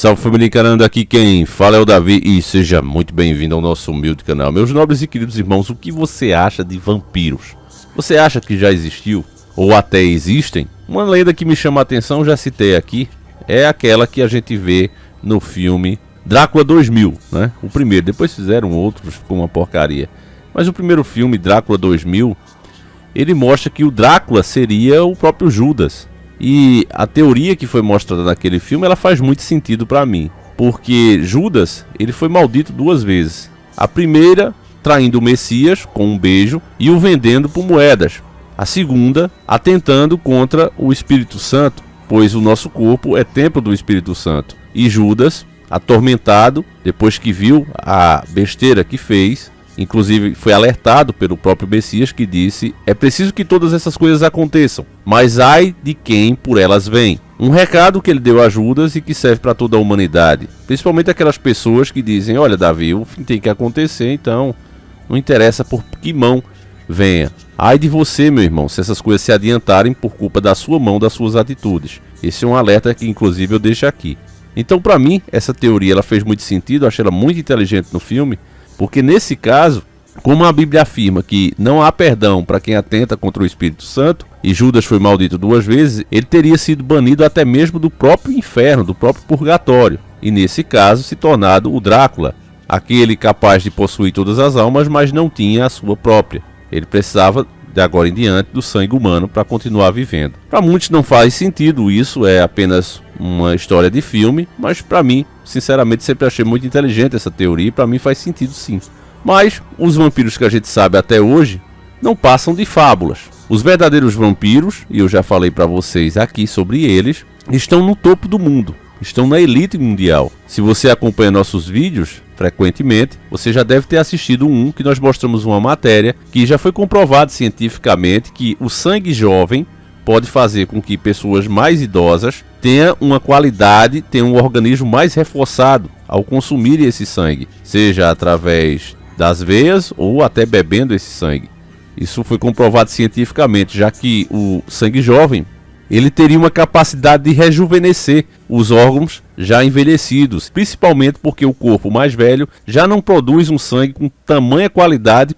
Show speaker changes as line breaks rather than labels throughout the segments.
Salve família encarando, aqui quem fala é o Davi e seja muito bem-vindo ao nosso humilde canal. Meus nobres e queridos irmãos, o que você acha de vampiros? Você acha que já existiu? Ou até existem? Uma lenda que me chama a atenção, já citei aqui, é aquela que a gente vê no filme Drácula 2000, né? O primeiro, depois fizeram outros, ficou uma porcaria. Mas o primeiro filme, Drácula 2000, ele mostra que o Drácula seria o próprio Judas. E a teoria que foi mostrada naquele filme, ela faz muito sentido para mim. Porque Judas, ele foi maldito duas vezes. A primeira, traindo o Messias com um beijo e o vendendo por moedas. A segunda, atentando contra o Espírito Santo, pois o nosso corpo é templo do Espírito Santo. E Judas, atormentado, depois que viu a besteira que fez, inclusive foi alertado pelo próprio Messias que disse: é preciso que todas essas coisas aconteçam, mas ai de quem por elas vem. Um recado que ele deu a Judas e que serve para toda a humanidade, principalmente aquelas pessoas que dizem: olha Davi, o fim tem que acontecer, então não interessa por que mão venha. Ai de você, meu irmão, se essas coisas se adiantarem por culpa da sua mão, das suas atitudes. Esse é um alerta que inclusive eu deixo aqui. Então, para mim, essa teoria ela fez muito sentido, eu achei ela muito inteligente no filme. Porque nesse caso, como a Bíblia afirma que não há perdão para quem atenta contra o Espírito Santo, e Judas foi maldito duas vezes, ele teria sido banido até mesmo do próprio inferno, do próprio purgatório. E nesse caso se tornado o Drácula, aquele capaz de possuir todas as almas, mas não tinha a sua própria. Ele precisava, de agora em diante, do sangue humano para continuar vivendo. Para muitos não faz sentido isso, é apenas uma história de filme, mas para mim, sinceramente, sempre achei muito inteligente essa teoria e para mim faz sentido sim. Mas os vampiros que a gente sabe até hoje não passam de fábulas. Os verdadeiros vampiros, e eu já falei para vocês aqui sobre eles, estão no topo do mundo, estão na elite mundial. Se você acompanha nossos vídeos frequentemente, você já deve ter assistido um que nós mostramos uma matéria que já foi comprovado cientificamente que o sangue jovem pode fazer com que pessoas mais idosas tenham uma qualidade, tenham um organismo mais reforçado ao consumirem esse sangue, seja através das veias ou até bebendo esse sangue. Isso foi comprovado cientificamente, já que o sangue jovem ele teria uma capacidade de rejuvenescer os órgãos já envelhecidos, principalmente porque o corpo mais velho já não produz um sangue com tamanha qualidade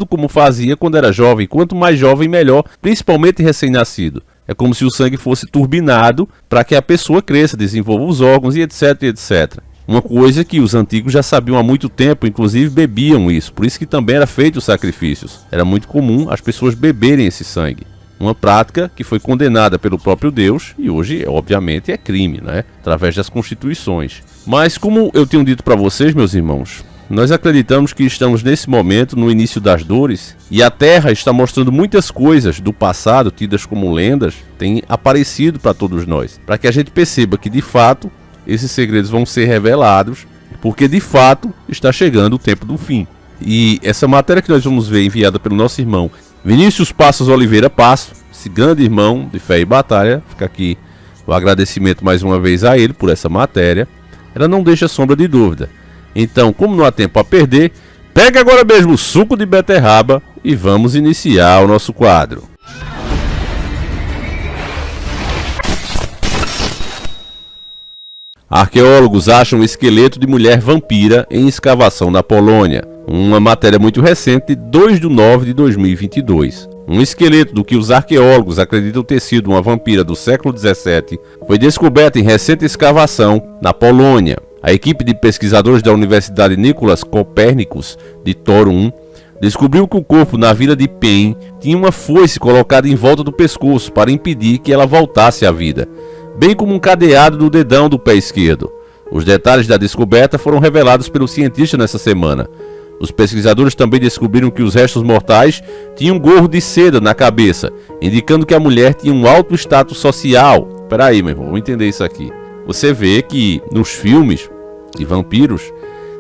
como fazia quando era jovem. Quanto mais jovem, melhor, principalmente recém-nascido. É como se o sangue fosse turbinado para que a pessoa cresça, desenvolva os órgãos e etc, etc. Uma coisa que os antigos já sabiam há muito tempo, inclusive bebiam isso, por isso que também era feito os sacrifícios. Era muito comum as pessoas beberem esse sangue. Uma prática que foi condenada pelo próprio Deus e hoje, obviamente, é crime, né? Através das constituições. Mas como eu tenho dito para vocês, meus irmãos, nós acreditamos que estamos nesse momento no início das dores e a Terra está mostrando muitas coisas do passado, tidas como lendas, têm aparecido para todos nós, para que a gente perceba que de fato esses segredos vão ser revelados, porque de fato está chegando o tempo do fim. E essa matéria que nós vamos ver enviada pelo nosso irmão Vinícius Passos Oliveira Passo, esse grande irmão de fé e batalha, fica aqui o agradecimento mais uma vez a ele por essa matéria, ela não deixa sombra de dúvida. Então, como não há tempo a perder, pega agora mesmo o suco de beterraba e vamos iniciar o nosso quadro. Arqueólogos acham um esqueleto de mulher vampira em escavação na Polônia. Uma matéria muito recente de 2 de 9 de 2022. Um esqueleto do que os arqueólogos acreditam ter sido uma vampira do século 17 foi descoberto em recente escavação na Polônia. A equipe de pesquisadores da Universidade Nicolas Copérnicos de Toruń descobriu que o corpo na vila de Pen tinha uma foice colocada em volta do pescoço para impedir que ela voltasse à vida, bem como um cadeado do dedão do pé esquerdo. Os detalhes da descoberta foram revelados pelo cientista nessa semana. Os pesquisadores também descobriram que os restos mortais tinham um gorro de seda na cabeça, indicando que a mulher tinha um alto status social. Peraí, meu irmão, vamos entender isso aqui. Você vê que nos filmes de vampiros,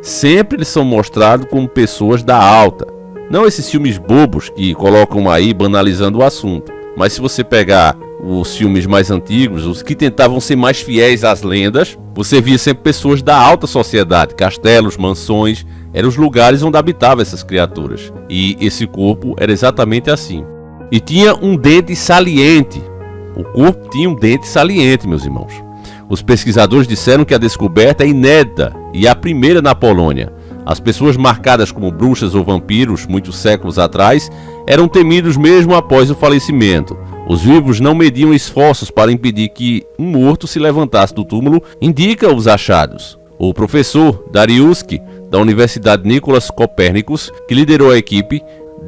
sempre eles são mostrados como pessoas da alta. Não esses filmes bobos que colocam aí banalizando o assunto. Mas se você pegar os filmes mais antigos, os que tentavam ser mais fiéis às lendas, você via sempre pessoas da alta sociedade, castelos, mansões, eram os lugares onde habitavam essas criaturas. E esse corpo era exatamente assim. E tinha um dente saliente. O corpo tinha um dente saliente, meus irmãos. Os pesquisadores disseram que a descoberta é inédita e a primeira na Polônia. As pessoas marcadas como bruxas ou vampiros, muitos séculos atrás, eram temidos mesmo após o falecimento. Os vivos não mediam esforços para impedir que um morto se levantasse do túmulo, indica os achados. O professor Dariuszki, da Universidade Nicolas Copérnicos, que liderou a equipe,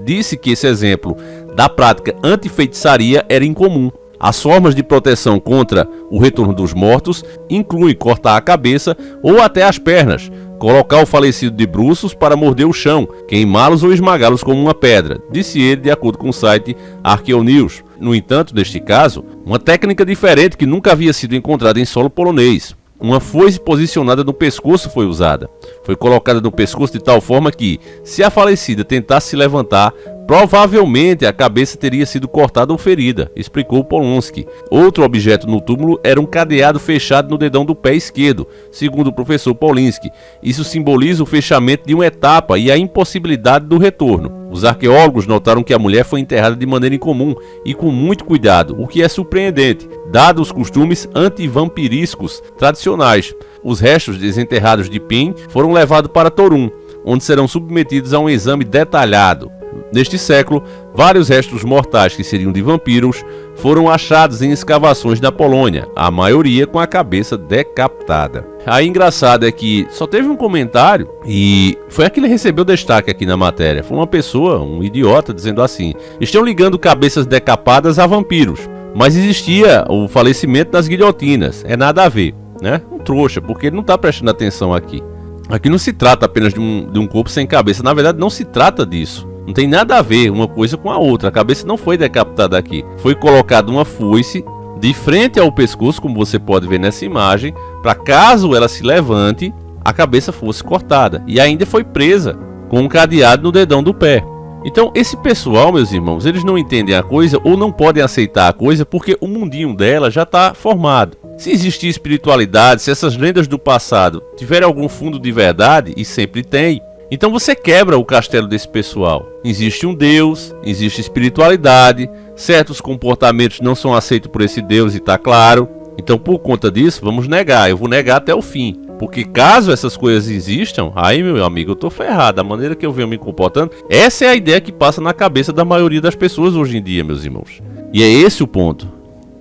disse que esse exemplo da prática anti-feitiçaria era incomum. As formas de proteção contra o retorno dos mortos incluem cortar a cabeça ou até as pernas, colocar o falecido de bruços para morder o chão, queimá-los ou esmagá-los como uma pedra, disse ele de acordo com o site Arqueonews. No entanto, neste caso, uma técnica diferente que nunca havia sido encontrada em solo polonês. Uma foice posicionada no pescoço foi usada. Foi colocada no pescoço de tal forma que, se a falecida tentasse se levantar, provavelmente a cabeça teria sido cortada ou ferida, explicou Polonsky. Outro objeto no túmulo era um cadeado fechado no dedão do pé esquerdo, segundo o professor Polinsky. Isso simboliza o fechamento de uma etapa e a impossibilidade do retorno. Os arqueólogos notaram que a mulher foi enterrada de maneira incomum e com muito cuidado, o que é surpreendente, dados os costumes antivampirísticos tradicionais. Os restos desenterrados de Pin foram levados para Torun, onde serão submetidos a um exame detalhado. Neste século, vários restos mortais que seriam de vampiros foram achados em escavações na Polônia, a maioria com a cabeça decapitada. Aí engraçado é que só teve um comentário e foi aquele que recebeu destaque aqui na matéria. Foi uma pessoa, um idiota, dizendo assim: estão ligando cabeças decapadas a vampiros, mas existia o falecimento das guilhotinas, é nada a ver, né? Um trouxa, porque ele não está prestando atenção aqui. Aqui não se trata apenas de um corpo sem cabeça, na verdade não se trata disso. Não tem nada a ver uma coisa com a outra. A cabeça não foi decapitada aqui. Foi colocada uma foice de frente ao pescoço, como você pode ver nessa imagem, para caso ela se levante, a cabeça fosse cortada. E ainda foi presa com um cadeado no dedão do pé. Então, esse pessoal, meus irmãos, eles não entendem a coisa ou não podem aceitar a coisa porque o mundinho dela já está formado. Se existir espiritualidade, se essas lendas do passado tiverem algum fundo de verdade, e sempre tem, então você quebra o castelo desse pessoal. Existe um Deus, existe espiritualidade, certos comportamentos não são aceitos por esse Deus e está claro. Então por conta disso, vamos negar, eu vou negar até o fim. Porque caso essas coisas existam, aí meu amigo, eu tô ferrado, a maneira que eu venho me comportando, essa é a ideia que passa na cabeça da maioria das pessoas hoje em dia, meus irmãos. E é esse o ponto.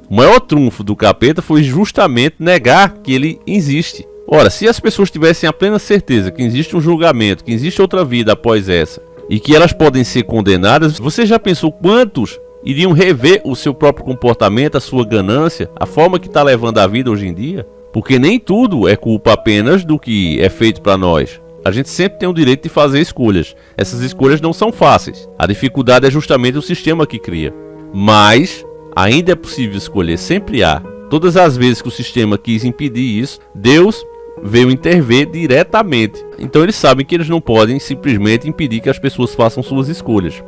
O maior trunfo do capeta foi justamente negar que ele existe. Ora, se as pessoas tivessem a plena certeza que existe um julgamento, que existe outra vida após essa, e que elas podem ser condenadas, você já pensou quantos iriam rever o seu próprio comportamento, a sua ganância, a forma que está levando a vida hoje em dia? Porque nem tudo é culpa apenas do que é feito para nós. A gente sempre tem o direito de fazer escolhas. Essas escolhas não são fáceis. A dificuldade é justamente o sistema que cria. Mas ainda é possível escolher, sempre há. Todas as vezes que o sistema quis impedir isso, Deus veio intervir diretamente. Então eles sabem que eles não podem simplesmente impedir que as pessoas façam suas escolhas.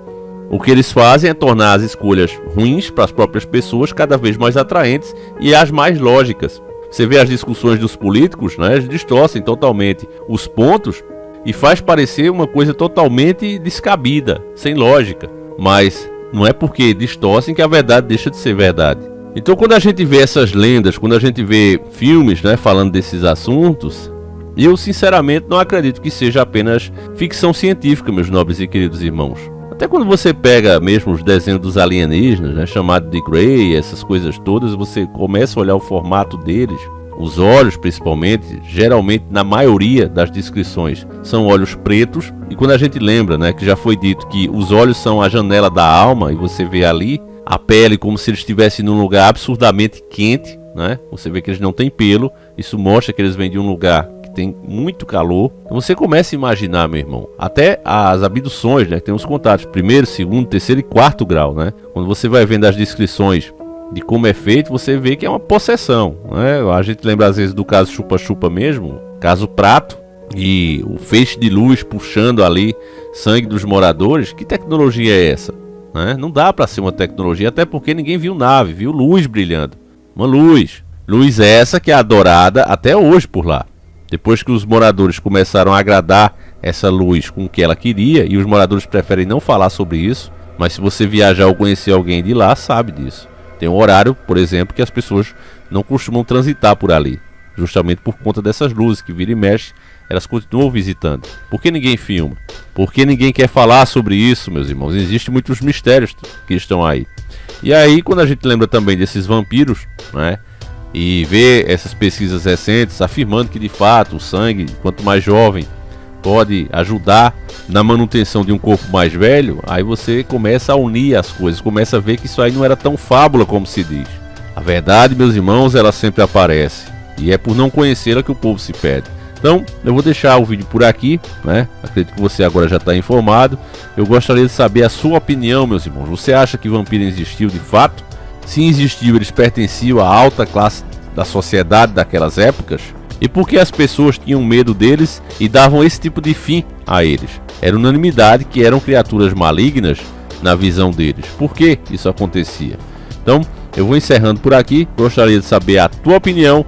O que eles fazem é tornar as escolhas ruins para as próprias pessoas cada vez mais atraentes e as mais lógicas. Você vê as discussões dos políticos, né? Eles distorcem totalmente os pontos e faz parecer uma coisa totalmente descabida, sem lógica. Mas não é porque distorcem que a verdade deixa de ser verdade. Então quando a gente vê essas lendas, quando a gente vê filmes, né, falando desses assuntos, eu sinceramente não acredito que seja apenas ficção científica, meus nobres e queridos irmãos. Até quando você pega mesmo os desenhos dos alienígenas, né, chamado de Grey, essas coisas todas, você começa a olhar o formato deles, os olhos principalmente, geralmente na maioria das descrições são olhos pretos, e quando a gente lembra, né, que já foi dito que os olhos são a janela da alma, e você vê ali a pele como se eles estivessem num lugar absurdamente quente, né? Você vê que eles não têm pelo, isso mostra que eles vêm de um lugar que tem muito calor. Então você começa a imaginar, meu irmão, até as abduções, né? Tem os contatos, primeiro, segundo, terceiro e quarto grau, né? Quando você vai vendo as descrições de como é feito, você vê que é uma possessão, né? A gente lembra às vezes do caso chupa-chupa mesmo, caso Prato, e o feixe de luz puxando ali sangue dos moradores. Que tecnologia é essa? Não dá para ser uma tecnologia, até porque ninguém viu nave, viu luz brilhando. Uma luz. Luz essa que é adorada até hoje por lá. Depois que os moradores começaram a agradar essa luz com o que ela queria, e os moradores preferem não falar sobre isso, mas se você viajar ou conhecer alguém de lá, sabe disso. Tem um horário, por exemplo, que as pessoas não costumam transitar por ali. justamente por conta dessas luzes que vira e mexe, elas continuam visitando. Por que ninguém filma? Por que ninguém quer falar sobre isso, meus irmãos? Existem muitos mistérios que estão aí. E aí, quando a gente lembra também desses vampiros, né, e vê essas pesquisas recentes afirmando que de fato o sangue, quanto mais jovem, pode ajudar na manutenção de um corpo mais velho, aí você começa a unir as coisas, começa a ver que isso aí não era tão fábula como se diz. A verdade, meus irmãos, ela sempre aparece, e é por não conhecê-la que o povo se perde. Então, eu vou deixar o vídeo por aqui, né? Acredito que você agora já está informado. Eu gostaria de saber a sua opinião, meus irmãos. Você acha que vampiro existiu de fato? Se existiu, eles pertenciam à alta classe da sociedade daquelas épocas? E por que as pessoas tinham medo deles e davam esse tipo de fim a eles? Era unanimidade que eram criaturas malignas na visão deles. Por que isso acontecia? Então, eu vou encerrando por aqui. Gostaria de saber a tua opinião.